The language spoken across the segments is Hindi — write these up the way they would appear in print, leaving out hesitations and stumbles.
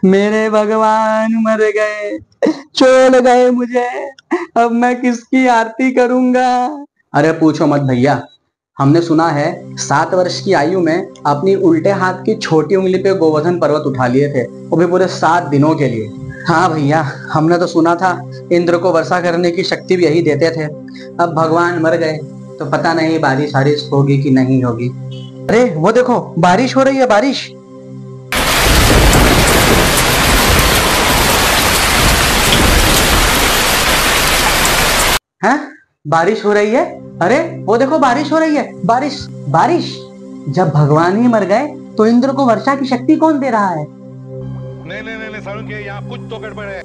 मेरे भगवान मर गए, छोड़ गए मुझे, अब मैं किसकी आरती करूंगा। अरे पूछो मत भैया, हमने सुना है 7 वर्ष की आयु में अपनी उल्टे हाथ की छोटी उंगली पे गोवर्धन पर्वत उठा लिए थे, वो भी पूरे 7 दिनों के लिए। हाँ भैया, हमने तो सुना था इंद्र को वर्षा करने की शक्ति भी यही देते थे। अब भगवान मर गए तो पता नहीं बारिश वारिश होगी कि नहीं होगी। अरे वो देखो, बारिश हो रही है, बारिश। हैं? बारिश हो रही है। अरे वो देखो, बारिश हो रही है, बारिश बारिश। जब भगवान ही मर गए तो इंद्र को वर्षा की शक्ति कौन दे रहा है? नहीं नहीं नहीं सारुण के यहाँ कुछ तो गड़बड़ है।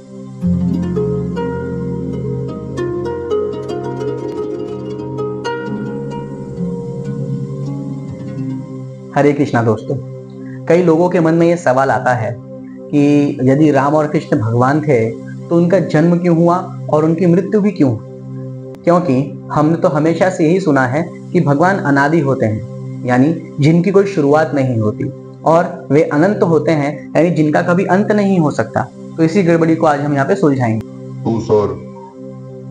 हरे कृष्णा दोस्तों, कई लोगों के मन में ये सवाल आता है कि यदि राम और कृष्ण भगवान थे तो उनका जन्म क्यों हुआ और उनकी मृत्यु भी क्यों? क्योंकि हमने तो हमेशा से यही सुना है कि भगवान अनादि होते हैं, यानी जिनकी कोई शुरुआत नहीं होती, और वे अनंत होते हैं, यानी जिनका कभी अंत नहीं हो सकता। तो इसी गड़बड़ी को आज हम यहाँ पे सुलझाएंगे। तो सर,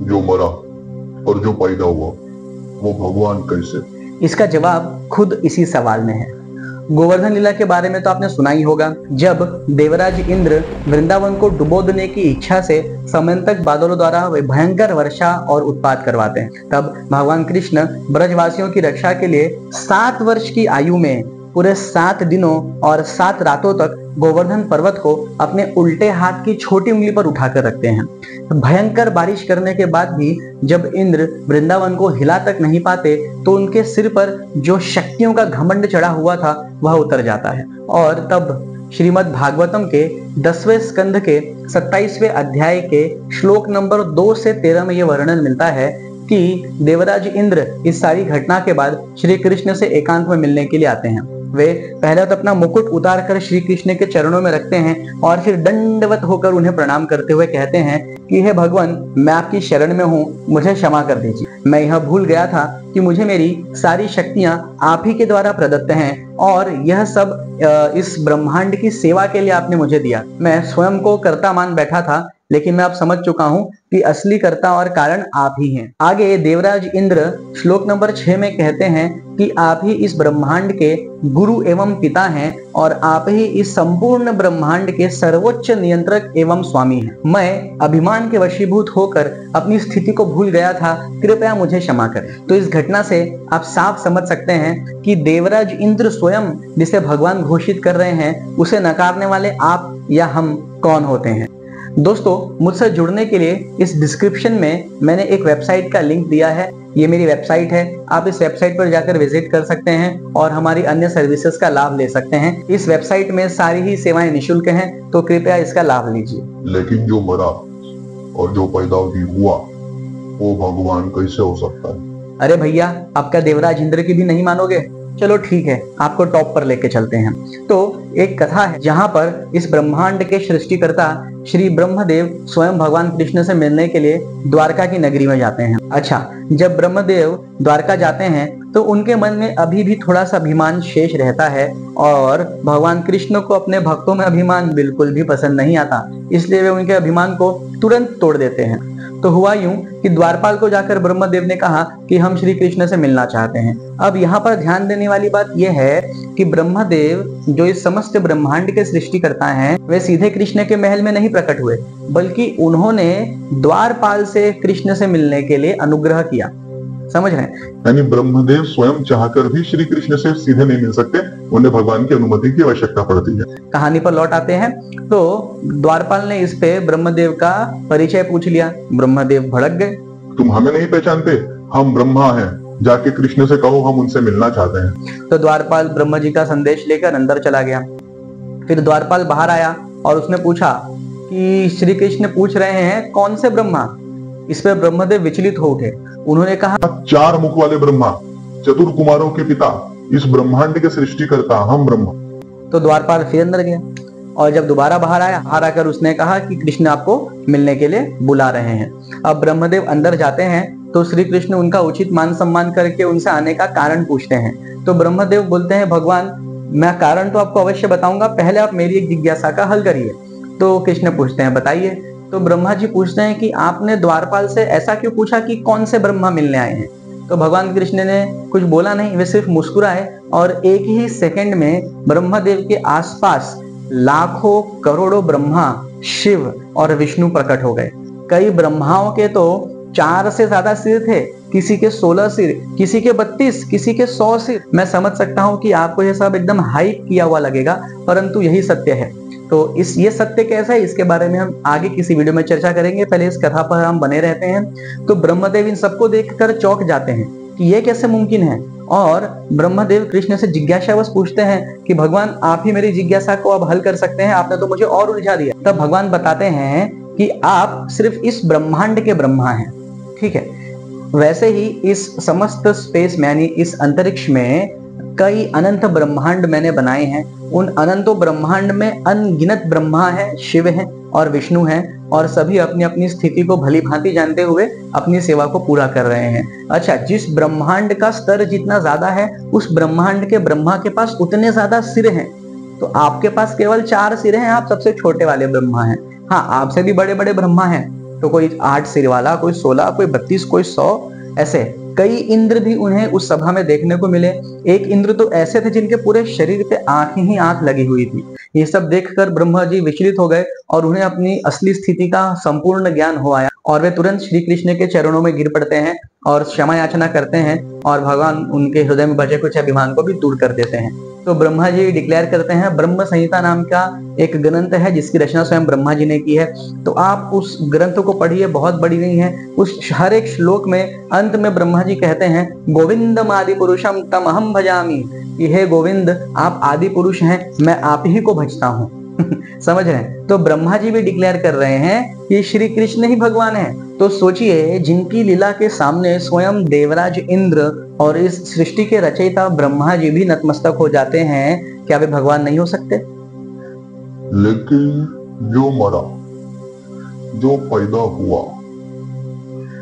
जो मरा और जो पैदा हुआ वो भगवान कैसे? इसका जवाब खुद इसी सवाल में है। गोवर्धन लीला के बारे में तो आपने सुना ही होगा। जब देवराज इंद्र वृंदावन को डुबो देने की इच्छा से समंतक बादलों द्वारा वे भयंकर वर्षा और उत्पात करवाते हैं, तब भगवान कृष्ण ब्रजवासियों की रक्षा के लिए 7 वर्ष की आयु में पूरे 7 दिनों और 7 रातों तक गोवर्धन पर्वत को अपने उल्टे हाथ की छोटी उंगली पर उठाकर रखते हैं। भयंकर बारिश करने के बाद भी जब इंद्र वृंदावन को हिला तक नहीं पाते तो उनके सिर पर जो शक्तियों का घमंड चढ़ा हुआ था वह उतर जाता है। और तब श्रीमद् भागवतम के 10वें स्कंध के 27वें अध्याय के श्लोक नंबर 2 से 13 में यह वर्णन मिलता है कि देवराज इंद्र इस सारी घटना के बाद श्री कृष्ण से एकांत में मिलने के लिए आते हैं। वे पहले तो अपना मुकुट उतार कर श्री कृष्ण के चरणों में रखते हैं और फिर दंडवत होकर उन्हें प्रणाम करते हुए कहते हैं कि हे भगवान, मैं आपकी शरण में हूँ, मुझे क्षमा कर दीजिए। मैं यह भूल गया था कि मुझे मेरी सारी शक्तियां आप ही के द्वारा प्रदत्त हैं और यह सब इस ब्रह्मांड की सेवा के लिए आपने मुझे दिया। मैं स्वयं को कर्ता मान बैठा था, लेकिन मैं अब समझ चुका हूं कि असली कर्ता और कारण आप ही हैं। आगे देवराज इंद्र श्लोक नंबर 6 में कहते हैं कि आप ही इस ब्रह्मांड के गुरु एवं पिता हैं और आप ही इस संपूर्ण ब्रह्मांड के सर्वोच्च नियंत्रक एवं स्वामी हैं। मैं अभिमान के वशीभूत होकर अपनी स्थिति को भूल गया था, कृपया मुझे क्षमा करें। तो इस घटना से आप साफ समझ सकते हैं कि देवराज इंद्र स्वयं जिसे भगवान घोषित कर रहे हैं, उसे नकारने वाले आप या हम कौन होते हैं। दोस्तों, मुझसे जुड़ने के लिए इस डिस्क्रिप्शन में मैंने एक वेबसाइट का लिंक दिया है। ये मेरी वेबसाइट है, आप इस वेबसाइट पर जाकर विजिट कर सकते हैं और हमारी अन्य सर्विसेज का लाभ ले सकते हैं। इस वेबसाइट में सारी ही सेवाएं निःशुल्क हैं, तो कृपया इसका लाभ लीजिए। लेकिन जो मरा और जो पैदा भी हुआ वो भगवान कैसे हो सकता है? अरे भैया, आपका देवराज इंद्र की भी नहीं मानोगे? चलो ठीक है, आपको टॉप पर लेके चलते हैं। तो एक कथा है जहां पर इस ब्रह्मांड के सृष्टिकर्ता श्री ब्रह्मदेव स्वयं भगवान कृष्ण से मिलने के लिए द्वारका की नगरी में जाते हैं। अच्छा, जब ब्रह्मदेव द्वारका जाते हैं तो उनके मन में अभी भी थोड़ा सा अभिमान शेष रहता है और भगवान कृष्ण को अपने भक्तों में अभिमान बिल्कुल भी पसंद नहीं आता, इसलिए वे उनके अभिमान को तुरंत तोड़ देते हैं। तो हुआ यूं कि द्वारपाल को जाकर ब्रह्मदेव ने कहा कि हम श्री कृष्ण से मिलना चाहते हैं। अब यहाँ पर ध्यान देने वाली बात यह है कि ब्रह्मदेव जो इस समस्त ब्रह्मांड के सृष्टिकर्ता हैं, वे सीधे कृष्ण के महल में नहीं प्रकट हुए, बल्कि उन्होंने द्वारपाल से कृष्ण से मिलने के लिए अनुग्रह किया। समझ रहे हैं? यानी ब्रह्मदेव स्वयं चाहकर भी श्री कृष्ण से सीधे नहीं मिल सकते, उन्हें भगवान की अनुमति की आवश्यकता पड़ती है। कहानी पर लौट आते हैं। तो द्वारपाल ने इस पे ब्रह्मदेव का परिचय पूछ लिया। ब्रह्मदेव भड़क गए। तुम हमें नहीं पहचानते? हम ब्रह्मा हैं, जाके कृष्ण से कहो हम उनसे मिलना चाहते हैं। तो द्वारपाल ब्रह्म जी का संदेश लेकर अंदर चला गया। फिर द्वारपाल बाहर आया और उसने पूछा कि श्री कृष्ण पूछ रहे हैं कौन से ब्रह्मा। इस पर ब्रह्मदेव विचलित हो उठे। उन्होंने कहा, 4 मुख वाले ब्रह्मा, चतुर कुमारों के पिता, इस ब्रह्मांड के सृष्टिकर्ता हम ब्रह्मा। तो द्वारपाल फिर अंदर गया और जब दोबारा बाहर आया, बाहर आकर उसने कहा कि कृष्ण आपको मिलने के लिए बुला रहे हैं। अब ब्रह्मदेव अंदर जाते हैं तो श्री कृष्ण उनका उचित मान सम्मान करके उनसे आने का कारण पूछते हैं। तो ब्रह्मदेव बोलते हैं, भगवान, मैं कारण तो आपको अवश्य बताऊंगा, पहले आप मेरी एक जिज्ञासा का हल करिए। तो कृष्ण पूछते हैं बताइए। तो ब्रह्मा जी पूछते हैं कि आपने द्वारपाल से ऐसा क्यों पूछा कि कौन से ब्रह्मा मिलने आए हैं। तो भगवान कृष्ण ने कुछ बोला नहीं, वे सिर्फ मुस्कुराए और एक ही सेकंड में ब्रह्मदेव के आसपास लाखों करोड़ों ब्रह्मा, शिव और विष्णु प्रकट हो गए। कई ब्रह्माओं के तो 4 से ज्यादा सिर थे, किसी के 16 सिर, किसी के 32, किसी के 100 सिर। मैं समझ सकता हूँ कि आपको यह सब एकदम हाइप किया हुआ लगेगा, परंतु यही सत्य है। तो ये सत्य कैसा है, इसके बारे में हम आगे किसी वीडियो में चर्चा करेंगे। पहले इस कथा पर हम बने रहते हैं। तो ब्रह्मदेव इन सबको देखकर चौंक जाते हैं कि ये कैसे मुमकिन है, और ब्रह्मदेव कृष्ण से जिज्ञासावश पूछते हैं कि भगवान आप ही मेरी जिज्ञासा को अब हल कर सकते हैं, आपने तो मुझे और उलझा दिया। तब भगवान बताते हैं कि आप सिर्फ इस ब्रह्मांड के ब्रह्मा हैं, ठीक है। वैसे ही इस समस्त स्पेस में यानी इस अंतरिक्ष में कई अनंत ब्रह्मांड मैंने बनाए हैं। उन अनंतों ब्रह्मांड में अनगिनत ब्रह्मा है, शिव है और विष्णु है, और सभी अपनी अपनी स्थिति को भली भांति जानते हुए अपनी सेवा को पूरा कर रहे हैं। अच्छा, जिस ब्रह्मांड का स्तर जितना ज्यादा है, उस ब्रह्मांड के ब्रह्मा के पास उतने ज्यादा सिर हैं। तो आपके पास केवल 4 सिर हैं, आप सबसे छोटे वाले ब्रह्मा हैं। हाँ, आपसे भी बड़े बड़े ब्रह्मा हैं, तो कोई 8 सिर वाला, कोई 16, कोई 32, कोई 100, ऐसे कई इंद्र भी उन्हें उस सभा में देखने को मिले। एक इंद्र तो ऐसे थे जिनके पूरे शरीर पे आंखें ही आंख लगी हुई थी। ये सब देखकर ब्रह्मा जी विचलित हो गए और उन्हें अपनी असली स्थिति का संपूर्ण ज्ञान हो आया, और वे तुरंत श्री कृष्ण के चरणों में गिर पड़ते हैं और क्षमा याचना करते हैं, और भगवान उनके हृदय में बचे कुछ अभिमान को भी दूर कर देते हैं। तो ब्रह्मा जी डिक्लेयर करते हैं, ब्रह्म संहिता नाम का एक ग्रंथ है जिसकी रचना स्वयं ब्रह्मा जी ने की है। तो आप उस ग्रंथ को पढ़िए, बहुत बड़ी नहीं है। उस हर एक श्लोक में अंत में ब्रह्मा जी कहते हैं, गोविंदम आदि पुरुषम तम अहम भजामी, कि हे गोविंद आप आदि पुरुष हैं, मैं आप ही को भजता हूँ। समझ रहे हैं। तो ब्रह्मा जी भी डिक्लेयर कर रहे हैं कि श्री कृष्ण ही भगवान है। तो सोचिए, जिनकी लीला के सामने स्वयं देवराज इंद्र और इस सृष्टि के रचयिता ब्रह्मा जी भी नतमस्तक हो जाते हैं, क्या वे भगवान नहीं हो सकते? लेकिन जो मरा, जो पैदा हुआ,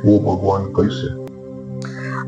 वो भगवान कैसे?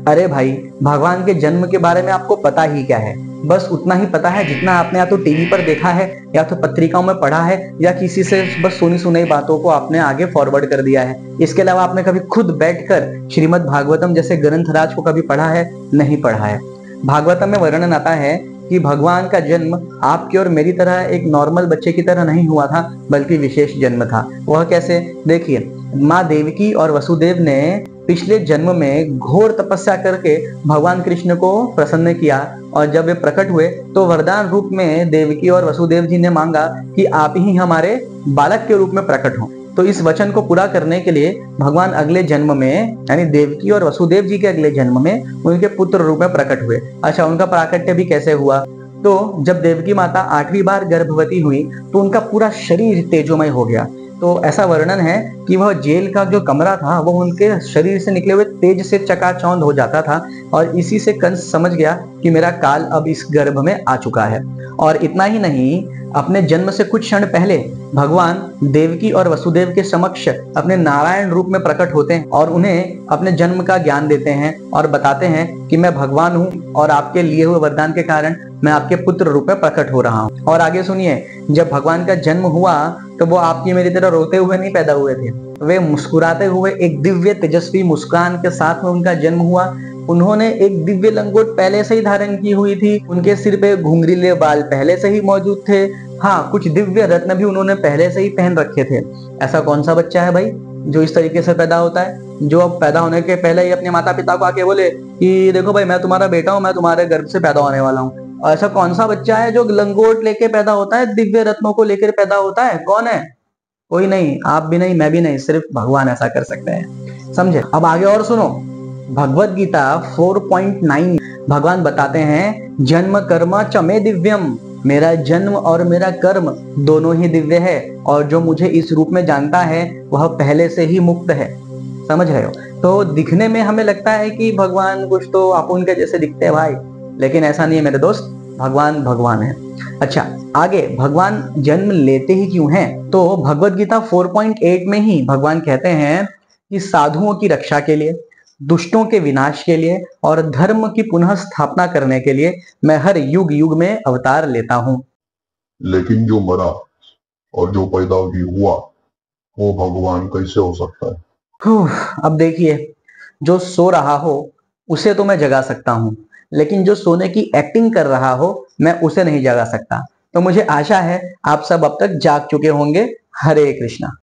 अरे भाई, भगवान के जन्म के बारे में आपको पता ही क्या है? बस उतना ही पता है जितना आपने या तो टीवी पर देखा है, या तो पत्रिकाओं में पढ़ा है, या किसी से बस सुनी सुनाई बातों को आपने आगे फॉरवर्ड कर दिया है। इसके अलावा आपने कभी खुद बैठकर श्रीमद् भागवतम जैसे ग्रंथराज को कभी पढ़ा है? नहीं पढ़ा है। भागवतम में वर्णन आता है कि भगवान का जन्म आपकी और मेरी तरह एक नॉर्मल बच्चे की तरह नहीं हुआ था, बल्कि विशेष जन्म था। वह कैसे? देखिए, माँ देवकी और वसुदेव ने पिछले जन्म में घोर तपस्या करके भगवान कृष्ण को प्रसन्न किया, और जब वे प्रकट हुए तो वरदान रूप में देवकी और वसुदेव जी ने मांगा कि आप ही हमारे बालक के रूप में प्रकट हों। तो इस वचन को पूरा करने के लिए भगवान अगले जन्म में, यानी देवकी और वसुदेव जी के अगले जन्म में, उनके पुत्र रूप में प्रकट हुए। अच्छा, उनका प्राकट्य भी कैसे हुआ? तो जब देवकी माता 8वीं बार गर्भवती हुई तो उनका पूरा शरीर तेजोमय हो गया। तो ऐसा वर्णन है कि वह जेल का जो कमरा था वो उनके शरीर से निकले हुए तेज से चकाचौंध हो जाता था, और इसी से कंस समझ गया कि मेरा काल अब इस गर्भ में आ चुका है। और इतना ही नहीं, अपने जन्म से कुछ क्षण पहले भगवान देवकी और वसुदेव के समक्ष अपने नारायण रूप में प्रकट होते हैं और उन्हें अपने जन्म का ज्ञान देते हैं और बताते हैं कि मैं भगवान हूँ और आपके लिए हुए वरदान के कारण मैं आपके पुत्र रूप में प्रकट हो रहा हूँ। और आगे सुनिए, जब भगवान का जन्म हुआ तो वो आपकी मेरी तरह रोते हुए नहीं पैदा हुए थे, वे मुस्कुराते हुए एक दिव्य तेजस्वी मुस्कान के साथ में उनका जन्म हुआ। उन्होंने एक दिव्य लंगोट पहले से ही धारण की हुई थी, उनके सिर पे घुंघरीले बाल पहले से ही मौजूद थे। हाँ, कुछ दिव्य रत्न भी उन्होंने पहले से ही पहन रखे थे। ऐसा कौन सा बच्चा है भाई जो इस तरीके से पैदा होता है, जो अब पैदा होने के पहले ही अपने माता पिता को आके बोले कि देखो भाई, मैं तुम्हारा बेटा हूँ, मैं तुम्हारे गर्भ से पैदा होने वाला हूँ। ऐसा कौन सा बच्चा है जो लंगोट लेके पैदा होता है, दिव्य रत्नों को लेकर पैदा होता है? कौन है? कोई नहीं, आप भी नहीं, मैं भी नहीं, सिर्फ भगवान ऐसा कर सकते हैं। समझे? अब आगे और सुनो। भगवद गीता 4.9 भगवान बताते हैं, जन्म कर्म च मे दिव्यम, मेरा जन्म और मेरा कर्म दोनों ही दिव्य है, और जो मुझे इस रूप में जानता है वह पहले से ही मुक्त है। समझ रहे हो? तो दिखने में हमें लगता है कि भगवान कुछ तो अपुन के जैसे दिखते हैं भाई, लेकिन ऐसा नहीं है मेरे दोस्त, भगवान भगवान है। अच्छा, आगे भगवान जन्म लेते ही क्यों हैं? तो भगवद गीता 4.8 में ही भगवान कहते हैं कि साधुओं की रक्षा के लिए, दुष्टों के विनाश के लिए और धर्म की पुनः स्थापना करने के लिए मैं हर युग युग में अवतार लेता हूँ। लेकिन जो मरा और जो पैदा भी हुआ वो भगवान कैसे हो सकता है? अब देखिए, जो सो रहा हो उसे तो मैं जगा सकता हूँ, लेकिन जो सोने की एक्टिंग कर रहा हो मैं उसे नहीं जगा सकता। तो मुझे आशा है आप सब अब तक जाग चुके होंगे। हरे कृष्णा।